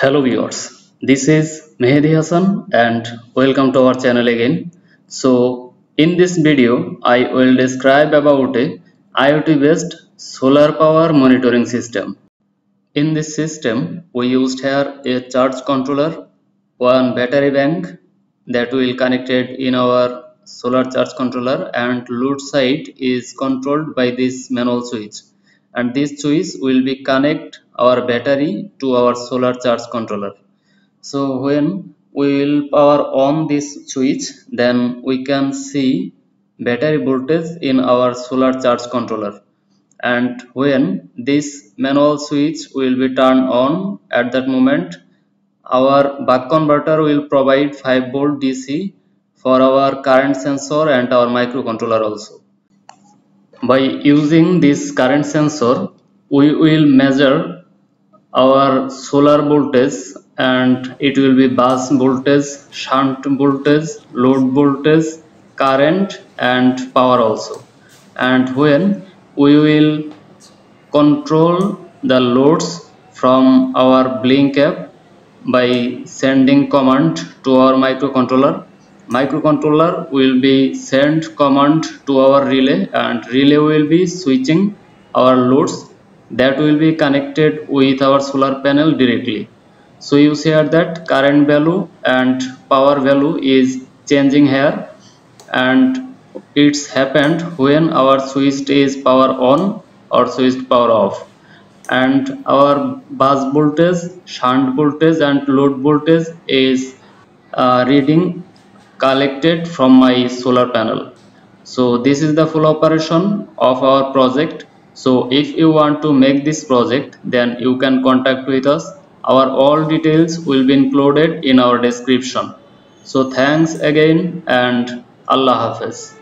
Hello viewers, this is Mehdi Hassan and welcome to our channel again. So in this video I will describe about a IoT based solar power monitoring system. In this system we used here a charge controller, one battery bank that will connected in our solar charge controller, and load side is controlled by this manual switch, and this switch will be connect our battery to our solar charge controller. So when we will power on this switch, then we can see battery voltage in our solar charge controller, and when this manual switch will be turned on, at that moment our buck converter will provide 5 volt DC for our current sensor and our microcontroller also. By using this current sensor, we will measure our solar voltage, and it will be bus voltage, shunt voltage, load voltage, current and power also. And when we will control the loads from our blink app by sending command to our microcontroller will be send command to our relay, and relay will be switching our loads that will be connected with our solar panel directly. So you see here that current value and power value is changing here, and it's happened when our switch is power on or switch power off, and our bus voltage, shunt voltage and load voltage is reading collected from my solar panel. So this is the full operation of our project. So if you want to make this project, then you can contact with us. Our all details will be included in our description. So thanks again and Allah Hafiz.